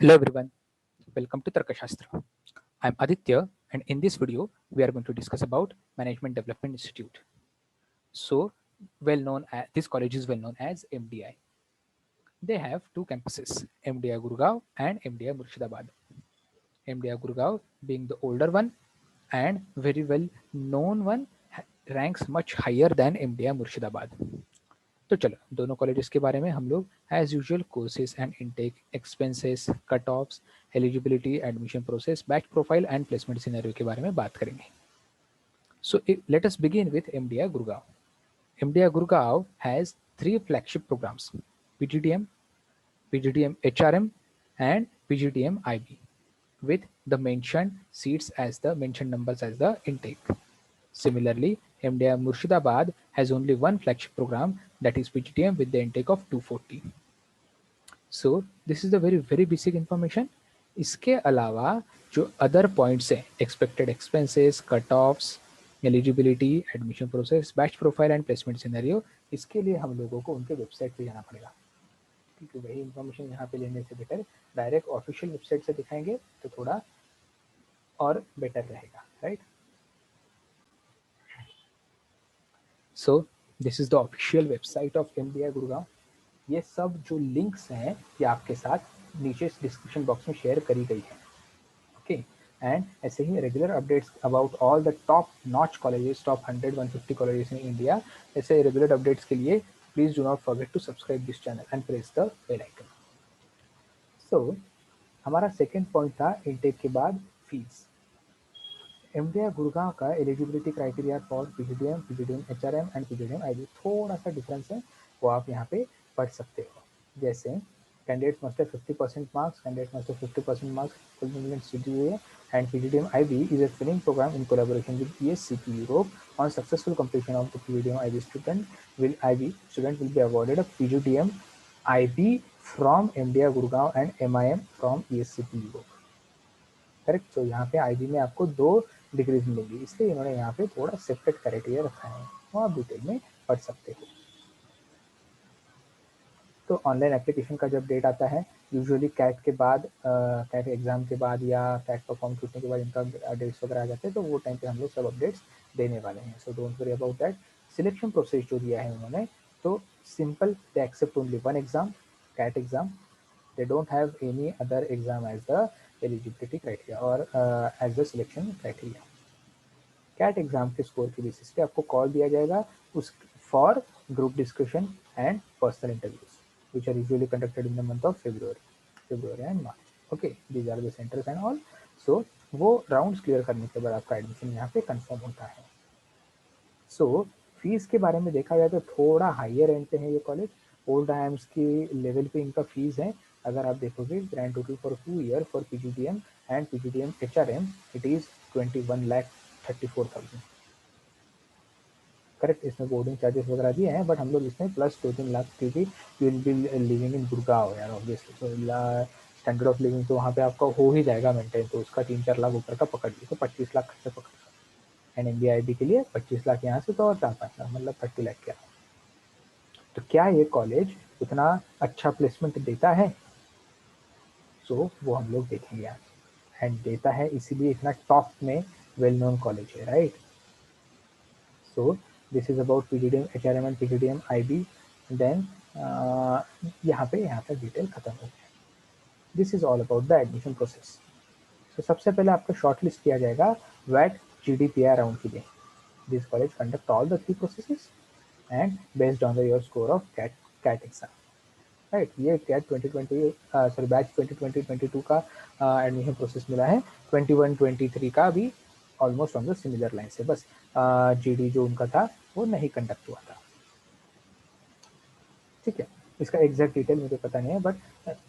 Hello everyone, welcome to Tarkashastra. I'm Aditya and in this video we are going to discuss about Management Development Institute. So this college is well known as MDI. They have two campuses, MDI Gurgaon and MDI Murshidabad. MDI Gurgaon being the older one and very well known one ranks much higher than MDI Murshidabad. तो चलो दोनों colleges के बारे में हम लोग as usual courses and intake expenses cut offs eligibility admission process batch profile and placement scenario के बारे में बात करेंगे. So let us begin with MDI Gurgaon. MDI Gurgaon has three flagship programs: PGDM, PGDM HRM, and PGDM IB, with the mentioned seats as the mentioned numbers as the intake. Similarly, MDI Murshidabad has only one flagship program, that is PGDM, with the intake of 240. So this is the very basic information. इसके अलावा जो other points हैं, expected expenses, cut offs, eligibility, admission process, batch profile and placement scenario, इसके लिए हम लोगों को उनके वेबसाइट पे जाना पड़ेगा, क्योंकि वही इन्फॉर्मेशन यहाँ पे लेने से बेटर डायरेक्ट ऑफिशियल वेबसाइट से दिखाएंगे तो थोड़ा और बेटर रहेगा, right. So this is the official website of MDI Gurgaon. ये सब जो लिंक्स हैं ये आपके साथ नीचे डिस्क्रिप्शन बॉक्स में शेयर करी गई है. ओके, एंड ऐसे ही regular updates about all the top notch colleges, top 100-150 colleges in India, ऐसे रेगुलर अपडेट्स के लिए please do not forget to subscribe this channel and press the bell icon. So हमारा second point था intake के बाद fees. MDI Gurgaon का eligibility criteria for PGDM, PGDM HRM and PGDM IB थोड़ा सा डिफरेंस है, वो आप यहाँ पे पढ़ सकते हो. जैसे candidates must have 50% marks, candidate must have 50% marks fulfillment CGPA, and PGDM IB is a training program in collaboration with ESCP Europe. On successful completion of the PGDM IB student will be awarded a PGDM IB from MDI Gurgaon and MIM from ESCP Europe. Correct. तो यहाँ पे IB में आपको 2 degrees मिलेंगी, इसलिए इन्होंने यहाँ पे थोड़ा सेपरेट क्राइटेरिया रखा है, वो आप डिटेल में पढ़ सकते हो. तो ऑनलाइन एप्लीकेशन का जब डेट आता है, यूजुअली कैट के बाद, कैट एग्जाम के बाद या कैट का फॉर्म छूटने के बाद इनका डेट्स वगैरह आ जाते हैं, तो वो टाइम पे हम लोग सब अपडेट्स देने वाले हैं. So don't worry about that. Selection process जो दिया है उन्होंने, तो simple, they accept only one exam, CAT exam. They don't have any other exam as the eligibility criteria or as the selection criteria. CAT exam के score के basis पे आपको call दिया जाएगा उस for group discussion and personal interviews which are usually conducted in the month of February and March. Okay, these are the centers and all. So वो rounds clear करने के बाद आपका एडमिशन यहाँ पे कंफर्म होता है. सो फीस के बारे में देखा जाए तो थोड़ा हायर एंड पे है ये कॉलेज. ओल्ड आईएम्स के लेवल पे इनका फीस है. अगर आप देखोगे grand total for 2 year for PGDM and PGDM HRM it is 21,34,000. Correct. इसमें बोर्डिंग चार्जेस वगैरह दिए हैं, बट हम लोग इसमें प्लस 2-3 लाख, क्योंकि you will B living in Gurgaon यार, ऑब्वियसली. तो स्टैंडर्ड ऑफ लिविंग तो वहाँ पे आपका हो ही जाएगा मेंटेन, तो उसका 3-4 लाख ऊपर का पकड़ लीजिए, तो 25 लाख खर्चा पकड़. एंड MDI IB के लिए 25 लाख यहाँ से, तो और 4-5 लाख, मतलब 30 लाख क्या. तो क्या ये कॉलेज उतना अच्छा प्लेसमेंट देता है? सो वो हम लोग देखेंगे आज. एंड देता है इसीलिए इतना टॉप में वेल नोन कॉलेज है, right. So this is about PGDM HRM and PGDM IB. Then यहाँ पे डिटेल खत्म हो गया. This is all about the admission process. तो सबसे पहले आपको शॉर्ट लिस्ट किया जाएगा वैट GDPI राउंड के लिए. This college conduct all the 3 processes and based on your score of CAT exam, right. ये CAT 2020 बैच 2020-22 का एडमिशन प्रोसेस मिला है. 21-23 का भी almost on the similar line से, बस GD जो उनका था वो नहीं कंडक्ट हुआ था. ठीक है, इसका एग्जैक्ट डिटेल मुझे पता नहीं है, बट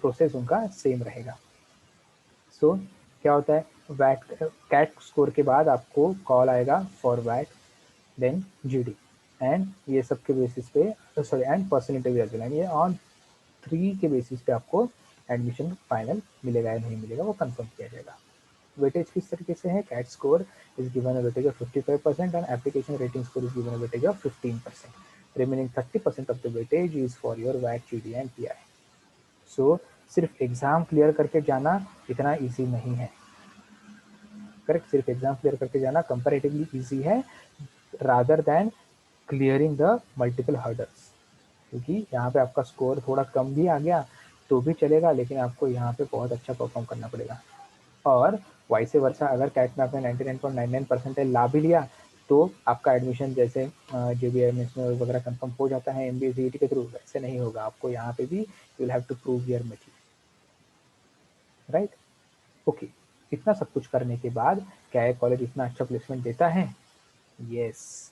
प्रोसेस उनका सेम रहेगा. सो क्या होता है, वैट कैट स्कोर के बाद आपको कॉल आएगा फॉर वैट, देन GD, एंड ये सब के बेसिस पे and personal interview as well. ये ऑन 3 के बेसिस पे आपको एडमिशन फाइनल मिलेगा या नहीं मिलेगा वो कंफर्म किया जाएगा. वेटेज किस तरीके से है, CAT score is given a weightage of 55% and application rating score is given a weightage of 15%. Remaining 30% of the weightage is for your वैट, GD एंड PI. सो सिर्फ एग्जाम क्लियर करके जाना इतना ईजी नहीं है, करेक्ट। सिर्फ exam clear करके जाना कंपैरेटिवली ईजी है rather than clearing the multiple hurdles, क्योंकि यहाँ पे आपका स्कोर थोड़ा कम भी आ गया तो भी चलेगा, लेकिन आपको यहाँ पे बहुत अच्छा परफॉर्म करना पड़ेगा। और वाइस वर्सा, अगर कैट में आपने 99.99 परसेंटेज ला भी लिया तो आपका एडमिशन जैसे JBMS में वगैरह कंफर्म हो जाता है MBA CET के थ्रू, वैसे नहीं होगा। आपको यहाँ पे भी you will have to prove your merit, right. Okay, इतना सब कुछ करने के बाद क्या ये कॉलेज इतना अच्छा प्लेसमेंट देता है? Yes,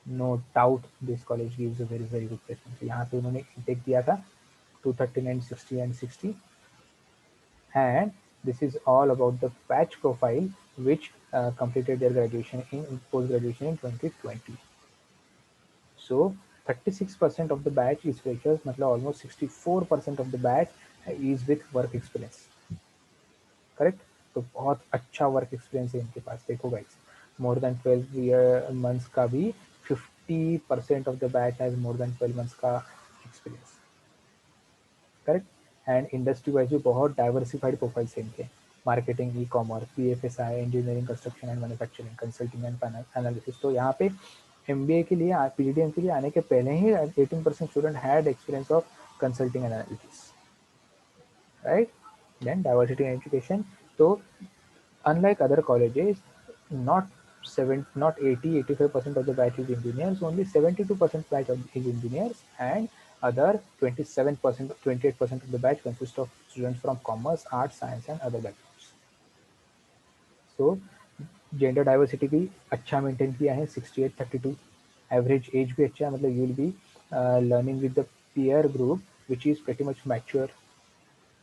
no doubt this college gives a very very good placement. यहाँ पे उन्होंने इंटेक दिया था 239, 60 and 60, and this is all about the batch profile which completed their graduation in post graduation in 2020. So 36% of the batch is freshers, मतलब almost 64% of the batch is with work experience, correct. तो बहुत अच्छा work experience है इनके पास। देखो guys, मोर than 12 months का भी 50% of the batch has more than 12 months का experience, correct. And industry wise भी बहुत डाइवर्सिफाइड प्रोफाइल्स है इनके, marketing, e commerce, PFSI, engineering, construction and manufacturing, consulting and analysis. तो यहाँ पे MBA के लिए, PGDM के लिए आने के पहले ही 18% student had experience of consulting and analysis, right. Then diversity in education, तो unlike other colleges, not 80-85% of the batch is engineers, only 72% batch is engineers, and other 27%, 28% of the batch consists of students from commerce, arts, science and other backgrounds. So gender diversity भी अच्छा maintain किया है, 68-32। Average age भी अच्छा है, मतलब you will be learning with the peer group which is pretty much mature,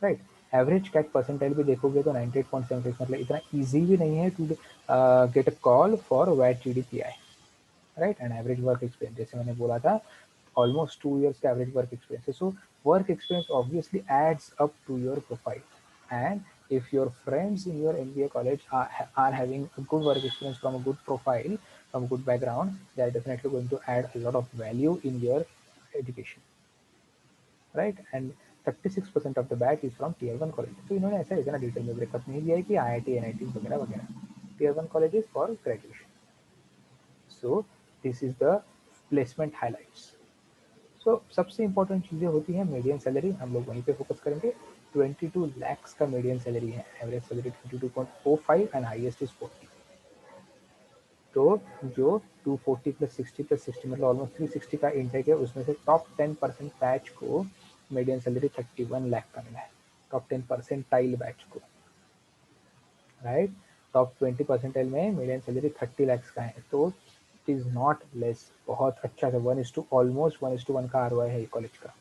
right. Average CAT percentile भी देखोगे तो 98.76, मतलब इतना ईजी भी नहीं है to get a call for वैट GDPI, right. And average work experience, जैसे मैंने बोला था, ऑलमोस्ट 2 years का एवरेज वर्क एक्सपीरियंस है। So work experience obviously adds up to your profile, and if your friends in your MBA college are having a good work experience from a good profile, from a good background, they are definitely going to add a lot of value in your education, right. And 36% of the batch is from Tier 1 college. तो इन्होंने ऐसा इतना detail में breakup नहीं दिया है कि IIT NIT वगैरह वगैरह, Tier 1 colleges for graduation. So this is the placement highlights. So सबसे इंपॉर्टेंट चीज़ें होती हैं मीडियम सैलरी, हम लोग वहीं पे फोकस करेंगे। 22 lakhs का मीडियम सैलरी है, average salary 22.05 and highest is 40। तो जो 240 + 60 + 60 मतलब ऑलमोस्ट 360 का इंटेक है, उसमें से टॉप 10% बैच को मीडियम सैलरी 31 लाख का मिला है, टॉप 10% टाइल बैच को, राइट। टॉप 20% में मीडियम सैलरी 30 lakhs का है, तो इट इज नॉट लेस, बहुत अच्छा था। ऑलमोस्ट 1:1 का ROI है कॉलेज का,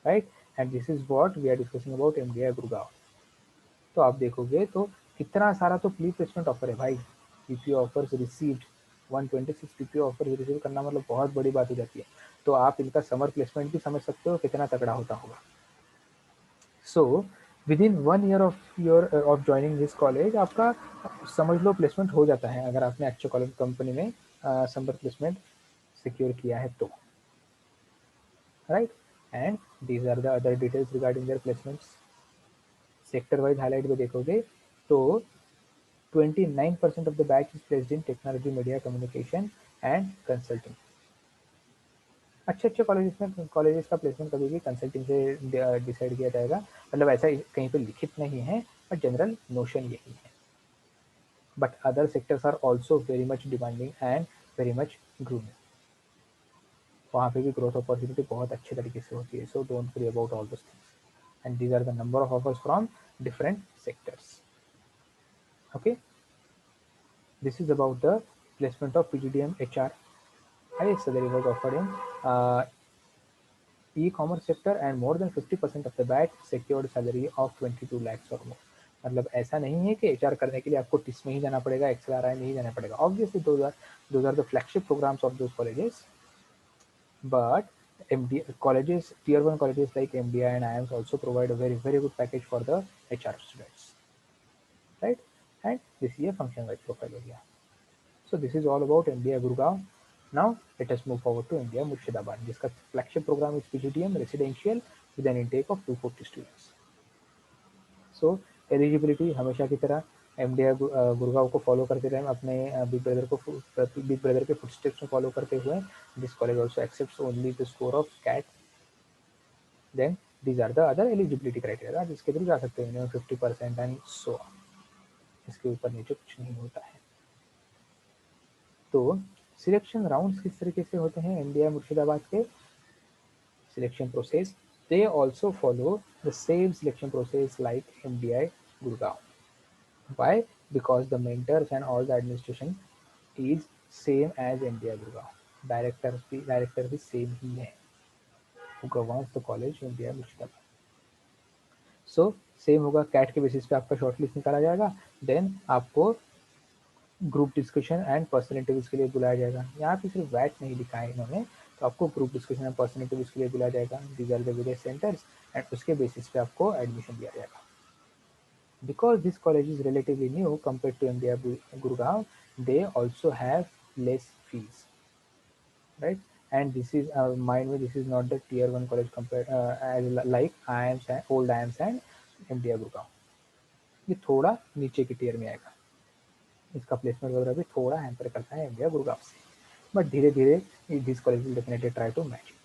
right. And this is what we are discussing about MBA Gurgaon. तो आप देखोगे तो कितना सारा तो प्री प्लेसमेंट ऑफर है भाई। PPO offers received, 126 PPO offer receive करना मतलब बहुत बड़ी बात हो जाती है। तो आप इनका समर प्लेसमेंट भी समझ सकते हो कितना तगड़ा होता होगा। So with in 1 year of your of joining this college आपका समझ लो प्लेसमेंट हो जाता है, अगर आपने अच्छे कॉलेज कंपनी में समर प्लेसमेंट सिक्योर किया है तो, right. And these are the other details regarding their placements. Sector wise highlight में देखोगे तो 29% of the batch is placed in technology, media, communication and consulting. अच्छे कॉलेजेस का प्लेसमेंट कभी भी कंसल्टिंग से डिसाइड किया जाएगा, मतलब ऐसा कहीं पे लिखित नहीं है, बट जनरल नोशन यही है। But other sectors are also very much demanding and very much grooming, वहाँ पे भी ग्रोथ अपॉर्चुनिटी बहुत अच्छे तरीके से होती है। So don't worry about all those things, and these are the number of offers from different sectors. Okay, this is about the placement of PGDM HR. Highest salary was offered in e-commerce sector and more than 50% of the batch secured salary of 22 lakhs or more. मतलब ऐसा नहीं है कि HR करने के लिए आपको TISS में ही जाना पड़ेगा, XLRI में ही जाना पड़ेगा। Obviously those are the flagship programs of those colleges, but MD colleges, Tier 1 colleges like MDI and IIMs also provide a very very good package for the HR students, right? And this is a function wise profile area. So this is all about MBA Gurgaon. Now let us move forward to India Murshidabad, जिसका flagship program is PGDM residential with an intake of 240 students. So eligibility हमेशा की तरह MDI Gurgaon को follow करते रहे, अपने big brother के footsteps में फॉलो करते हुए. This college also accepts only the score of CAT. Then these are the other eligibility criteria जिसके थ्रू जा सकते हैं, 50% एंड सो. इसके ऊपर नीचे कुछ नहीं होता है. तो सिलेक्शन राउंड्स किस तरीके से होते हैं एमडीआई मुर्शिदाबाद के? Selection process, they also follow the same selection process like MDI Gurgaon. Why? Because the mentors and all the administration is same as MDI Gurgaon. Director भी सेम ही है who governs the college MDI Murshidabad. So same होगा. Cat के basis पे आपका short list निकाला जाएगा. Then आपको group discussion and personal interviews के लिए बुलाया जाएगा. यहाँ पे सिर्फ बैच नहीं लिखा है इन्होंने, तो आपको group discussion and personal interviews के लिए बुलाया जाएगा. These are the various centres and उसके बेसिस पे आपको एडमिशन दिया जाएगा. Because this college is relatively new compared to MDI Gurgaon, they also have less fees, right? And this is mind me, this is not the tier 1 college compared as like IIMS and old IIMS and MDI Gurgaon. ये थोड़ा नीचे की tier में आएगा. इसका placement वगैरह भी थोड़ा हैम्पर करता है MDI गुड़गांव से, बट धीरे धीरे this college will definitely try to match it.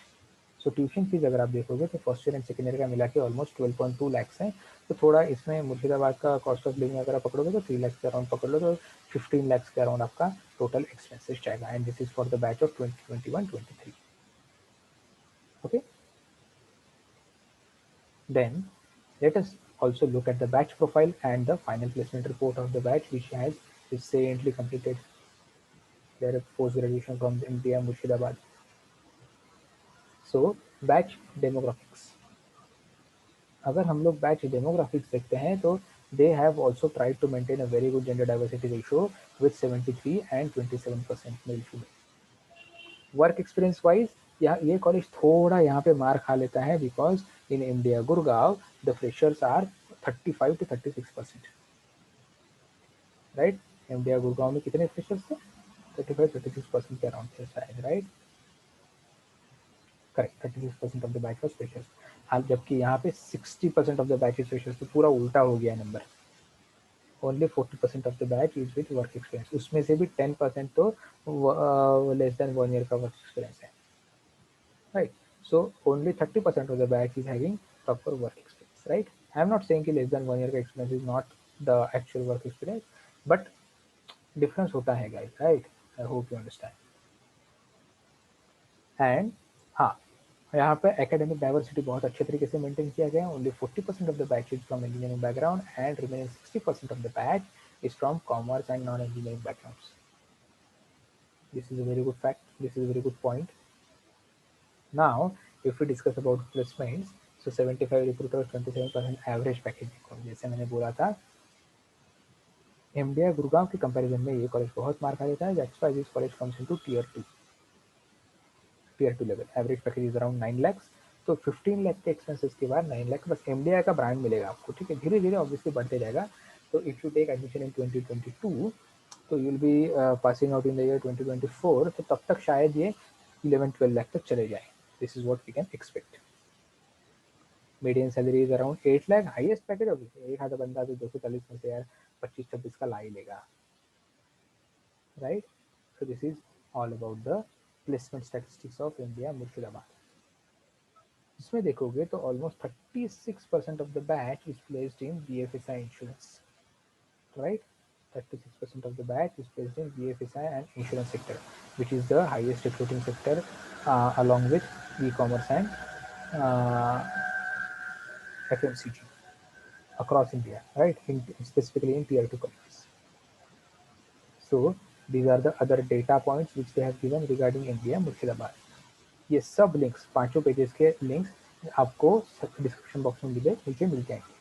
So tuition fees अगर आप देखोगे तो first year and second year का मिला के ऑलमोस्ट 12.2 लाख है. तो थोड़ा इसमें मुर्शिदाबाद का कॉस्ट ऑफ लिविंग अगर आप पकड़ोगे तो 3 लाख के अराउंड पकड़ लो, तो 15 लाख के अराउंड आपका टोटल एक्सपेंसेस जाएगा. And this is for the batch of 2021-23. Okay, then let us also look at the batch profile and the final placement report of the batch which has recently completed their post graduation from MDI Murshidabad. So batch demographics, अगर हम लोग batch demographics देखते हैं तो they have also tried to maintain a very good gender diversity ratio with 73 and 27% male female. Work experience wise ये college थोड़ा यहाँ पे मार खा लेता है because in India Gurgaon the freshers are 35 to 36%. Right, India Gurgaon में कितने फ्रेशर्स थे? 35-36% के अराउंड थे शायद, right? Correct, 36% of the batch was freshers. हाँ, जबकि यहाँ पे 60% of the batch is freshers. तो पूरा उल्टा हो गया number. Only 40% of the batch is with work experience. उसमें से भी 10% तो लेस देन 1 ईयर का वर्क एक्सपीरियंस है, right? So only 30% of the batch is having proper work experience, right? I am not saying कि लेस देन 1 ईयर का experience is not the actual work experience, but difference होता है guys, right? I hope you understand. And हाँ, यहाँ पे academic diversity बहुत अच्छे तरीके से मेंटेन किया गया है. Only 40% of the batch is from engineering background and remaining 60% of the batch is from commerce and non-engineering backgrounds. This is a very good fact. This is a very good point. Now, if we discuss about placements, so 75 recruiters, 27% average package. जैसे मैंने बोला था, MDI Gurgaon के comparison में ये college बहुत मार खा देता है. That's why this college comes into tier 2 level. Average package is around 9 lakhs. तो 15 लाख के एक्सपेंसेस के बाद 9 लाख बस एमडीआई का ब्रांड मिलेगा आपको, ठीक है? धीरे धीरे ऑब्वियसली बढ़ते जाएगा. तो if you take admission in 2022 तो you will be passing out in the year 2024, तो तब तक शायद ये 11-12 लाख तक चले जाए. This is what we can expect. Median salary is around 8 lakh. Highest package होगी एक आधा बंदा तो 240 में से यार 25-26 का ला ही लेगा, right? So this is all about the placement statistics of India Murshidabad. इसमें देखोगे तो almost 36% of the batch is placed in BFSI insurance, right? 36% of the batch is placed in BFSI and insurance sector, which is the highest recruiting sector along with e-commerce and FMCG across India, right? Specifically in tier 2 countries. So these are the other data points which they have given regarding India Murshidabad. ये सब links, पांचों pages के links आपको description box में नीचे मिल जाएंगे.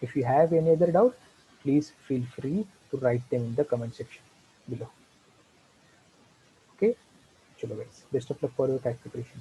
If you have any other doubt, please feel free to write them in the comment section below. Okay, chalo guys, best of luck for your CAT preparation.